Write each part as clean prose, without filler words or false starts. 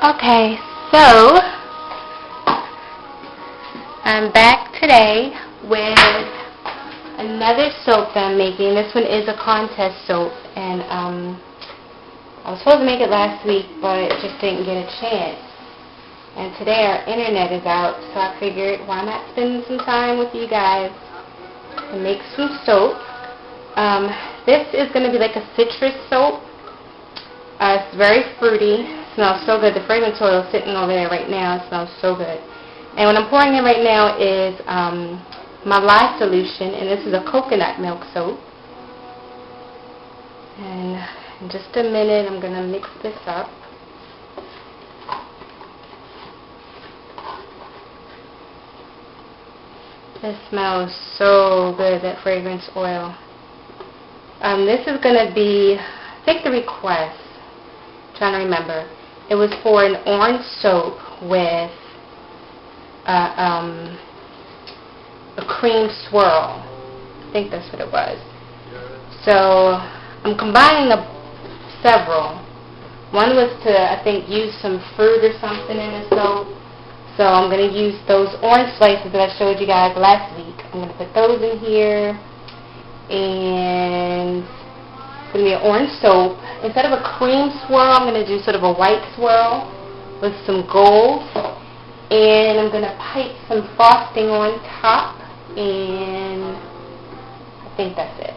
Okay, so I'm back today with another soap that I'm making. This one is a contest soap, and I was supposed to make it last week, but just didn't get a chance. And today our internet is out, so I figured why not spend some time with you guys and make some soap. This is going to be like a citrus soap. It's very fruity. It smells so good. The fragrance oil is sitting over there right now. It smells so good. And what I'm pouring in right now is my lye solution, and this is a coconut milk soap. And in just a minute, I'm going to mix this up. It smells so good, that fragrance oil. This is going to be, I think the request, I'm trying to remember, it was for an orange soap with a cream swirl. I think that's what it was. So I'm combining several. One was to, I think, use some fruit or something in the soap. So I'm going to use those orange slices that I showed you guys last week. I'm going to put those in here. And it's going to be an orange soap. Instead of a cream swirl, I'm going to do sort of a white swirl with some gold. And I'm going to pipe some frosting on top. And I think that's it.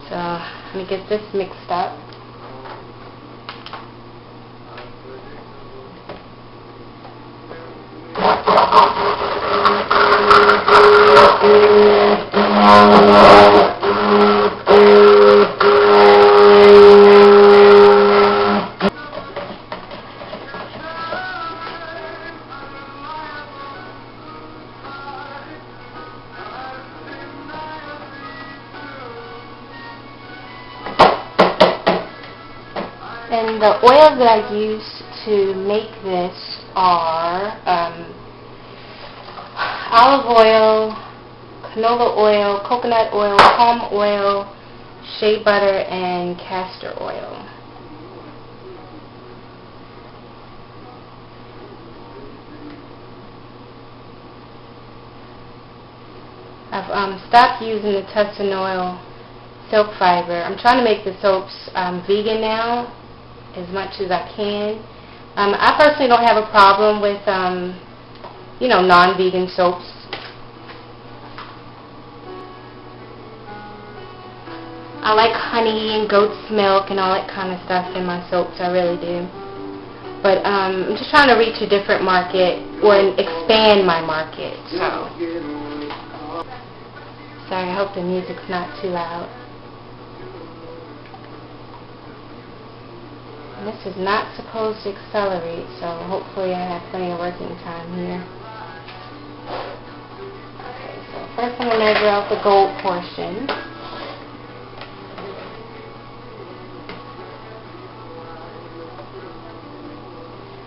So let me get this mixed up. And the oils that I use to make this are olive oil, canola oil, coconut oil, palm oil, shea butter, and castor oil. I've stopped using the tussin oil silk fiber. I'm trying to make the soaps vegan now as much as I can. I personally don't have a problem with non-vegan soaps. I like honey and goat's milk and all that kind of stuff in my soaps. I really do. But I'm just trying to reach a different market or expand my market. So sorry, I hope the music's not too loud. And this is not supposed to accelerate, so hopefully I have plenty of working time here. Okay, so first I'm going to measure out the gold portion.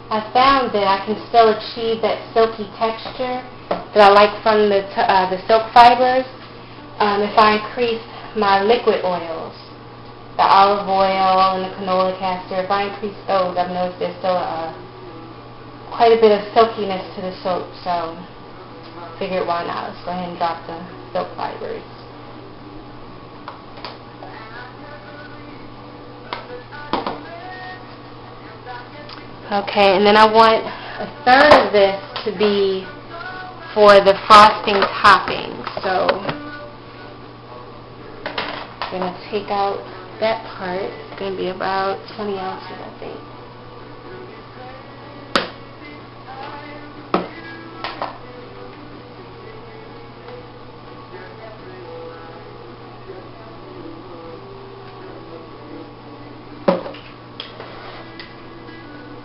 I found that I can still achieve that silky texture that I like from the silk fibers if I increase my liquid oils. The olive oil and the canola castor, if I increase those, I've noticed there's still quite a bit of silkiness to the soap, so I figured why not. Let's go ahead and drop the silk fibers. Okay, and then I want a third of this to be for the frosting topping, so I'm going to take out that part. It's going to be about 20 ounces, I think.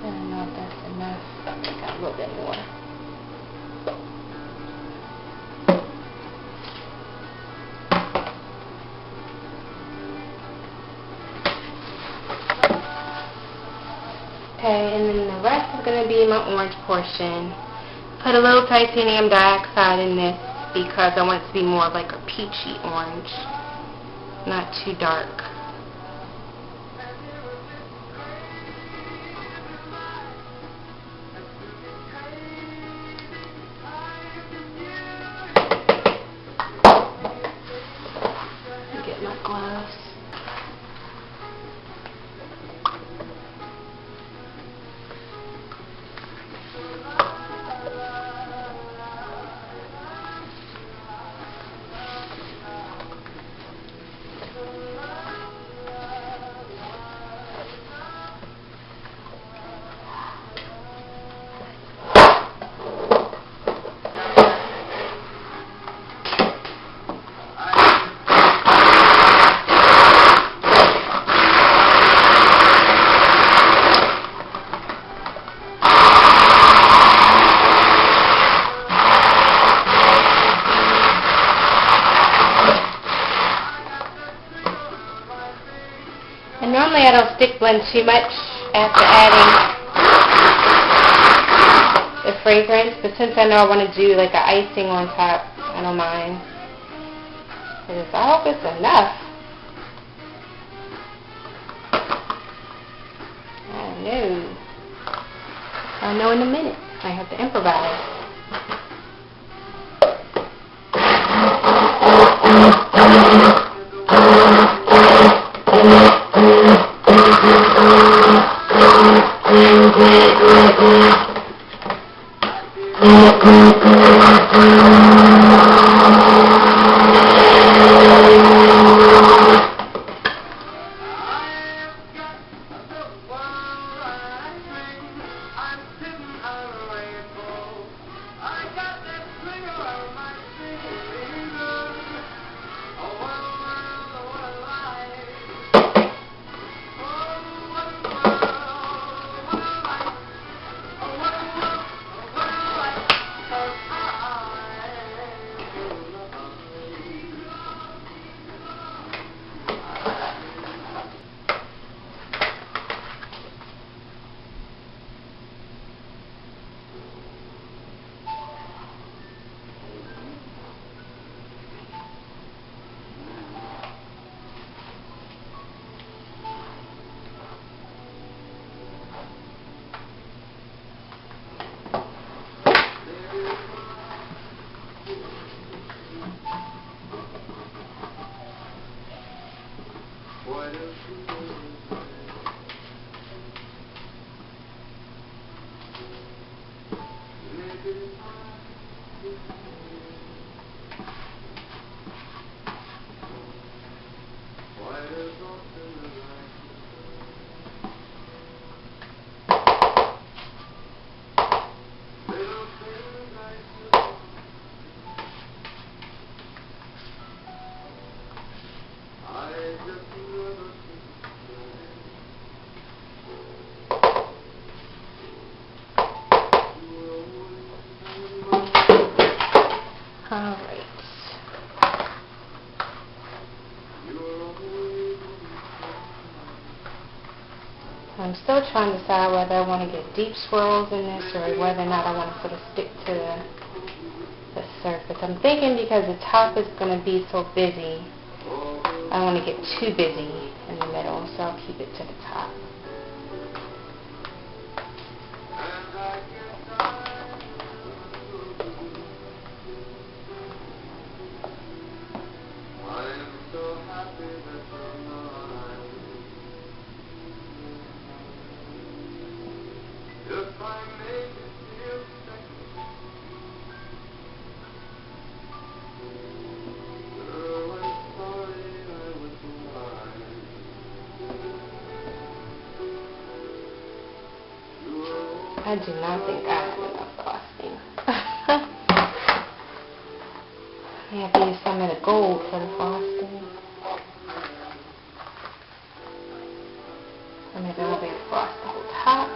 I don't know if that's enough. I got a little bit more. Okay, and then the rest is going to be my orange portion. Put a little titanium dioxide in this because I want it to be more of like a peachy orange, not too dark. stick blend too much after adding the fragrance, but since I know I want to do like an icing on top, I don't mind. I hope it's enough. I don't know. I'll know in a minute. I have to improvise. Alright. I'm still trying to decide whether I want to get deep swirls in this or whether or not I want to sort of stick to the surface. I'm thinking because the top is going to be so busy, I don't want to get too busy in the middle, so I'll keep it to the top. I do not think I have enough frosting. I have to use some of the gold for the frosting. I'm going to go over and frost the whole top.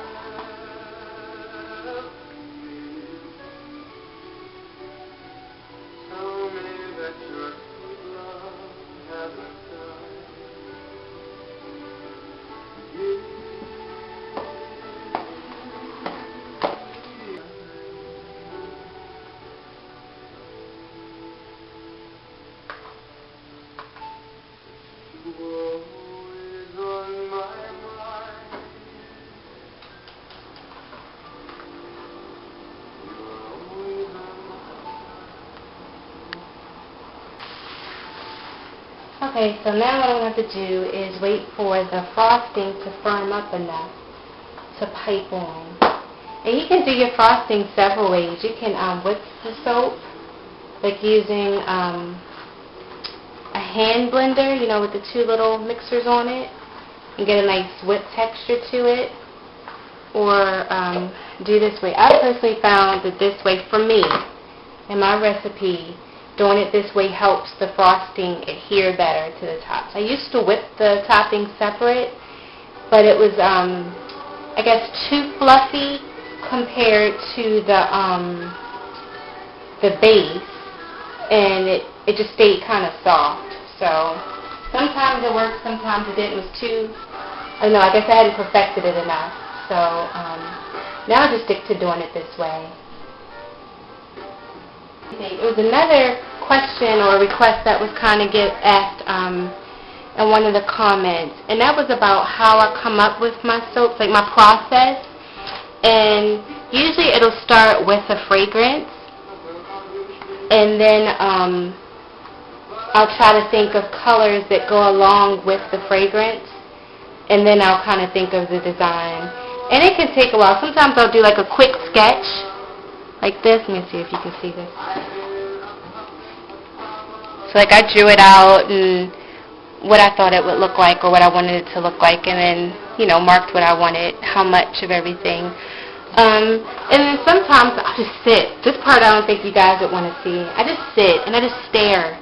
Okay, so now what I'm going to have to do is wait for the frosting to firm up enough to pipe on. And you can do your frosting several ways. You can whip the soap, like using a hand blender, you know, with the two little mixers on it, and get a nice whip texture to it. Or do this way. I personally found that this way, for me, in my recipe, doing it this way helps the frosting adhere better to the tops. I used to whip the topping separate, but it was, I guess, too fluffy compared to the base, and it just stayed kind of soft. So sometimes it worked, sometimes it didn't. It was too I don't know, I guess I hadn't perfected it enough. So now I just stick to doing it this way. There was another question or request that was kind of asked in one of the comments, and that was about how I come up with my soaps, like my process. And usually it'll start with a fragrance, and then I'll try to think of colors that go along with the fragrance, and then I'll kind of think of the design. And it can take a while. Sometimes I'll do like a quick sketch like this. Let me see if you can see this. So like I drew it out and what I thought it would look like or what I wanted it to look like, and then, you know, marked what I wanted, how much of everything. And then sometimes I just sit. This part I don't think you guys would want to see. I just sit and I just stare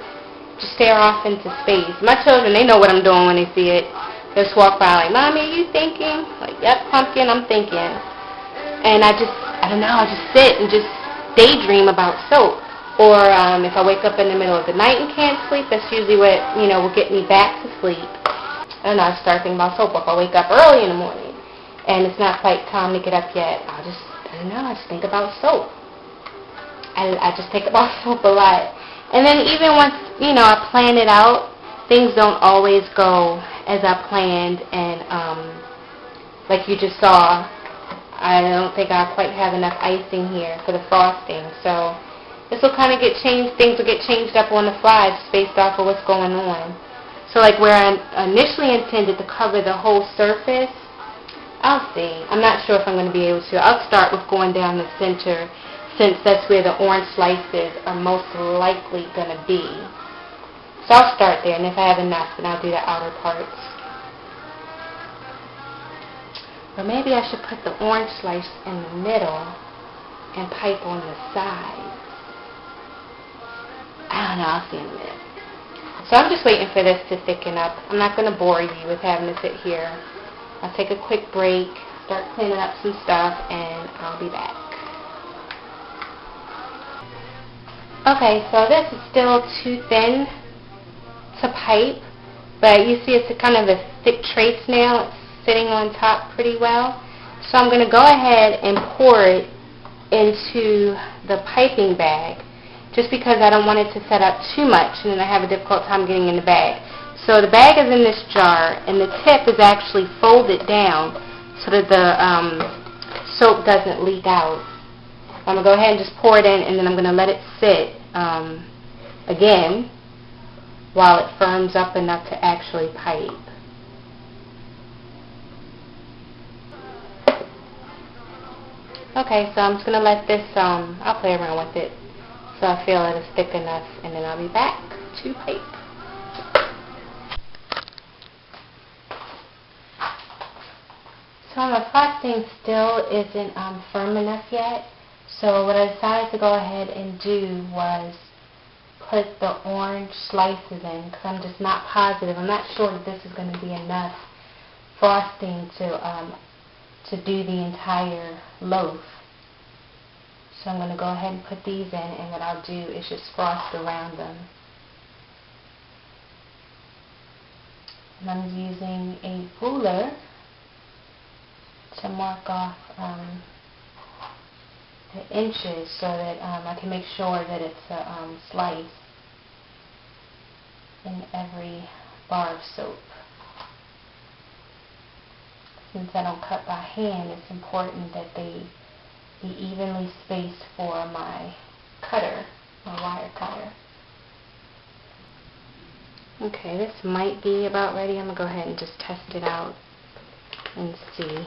off into space. My children, they know what I'm doing when they see it. They'll just walk by like, "Mommy, are you thinking?" Like, "Yep, pumpkin, I'm thinking." And I don't know, I just sit and just daydream about soap. Or if I wake up in the middle of the night and can't sleep, that's usually what, you know, will get me back to sleep. I don't know, I start thinking about soap. Or if I wake up early in the morning and it's not quite time to get up yet, I don't know, I just think about soap. I just think about soap a lot. And then even once, you know, I plan it out, things don't always go as I planned, and like you just saw, I don't think I quite have enough icing here for the frosting, so this will kind of get changed, things will get changed up on the fly just based off of what's going on. So like where I initially intended to cover the whole surface, I'll see. I'm not sure if I'm going to be able to. I'll start with going down the center, since that's where the orange slices are most likely going to be. So I'll start there, and if I have enough, then I'll do the outer parts. Or maybe I should put the orange slice in the middle and pipe on the sides. I don't know, I'll see in a minute. So I'm just waiting for this to thicken up. I'm not going to bore you with having to sit here. I'll take a quick break, start cleaning up some stuff, and I'll be back. Okay, so this is still too thin to pipe, but you see it's a kind of a thick trace now. It's sitting on top pretty well. So I'm going to go ahead and pour it into the piping bag, just because I don't want it to set up too much and then I have a difficult time getting in the bag. So the bag is in this jar, and the tip is actually folded down so that the soap doesn't leak out. I'm going to go ahead and just pour it in, and then I'm going to let it sit again while it firms up enough to actually pipe. Okay, so I'm just going to let this, I'll play around with it so I feel it is thick enough, and then I'll be back to pipe. So my frosting still isn't firm enough yet, so what I decided to go ahead and do was put the orange slices in, because I'm just not positive. I'm not sure that this is going to be enough frosting to do the entire loaf. So I'm going to go ahead and put these in, and what I'll do is just frost around them. And I'm using a ruler to mark off the inches so that I can make sure that it's a slice in every bar of soap. Since I don't cut by hand, it's important that they be evenly spaced for my cutter, my wire cutter. Okay, this might be about ready. I'm going to go ahead and just test it out and see.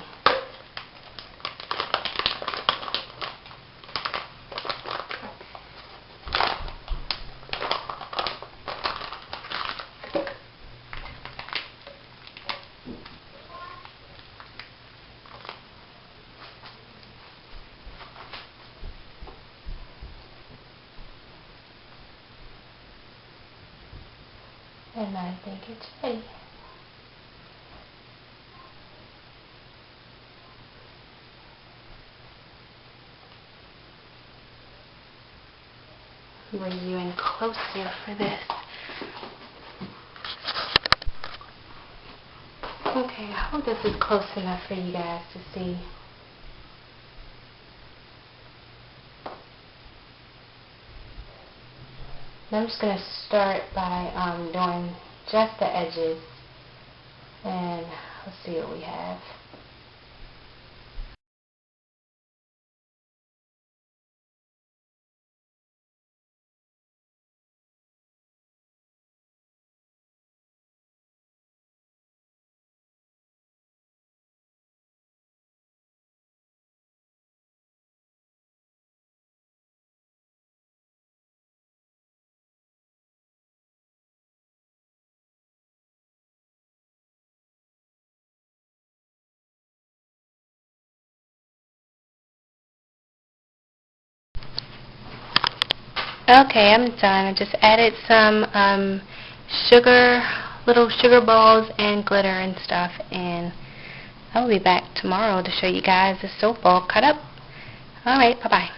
And I think it's ready. Bring you in closer for this. Okay, I hope this is close enough for you guys to see. I'm just going to start by doing just the edges, and let's see what we have. Okay, I'm done. I just added some little sugar balls and glitter and stuff, and I'll be back tomorrow to show you guys the soap all cut up. Alright, bye-bye.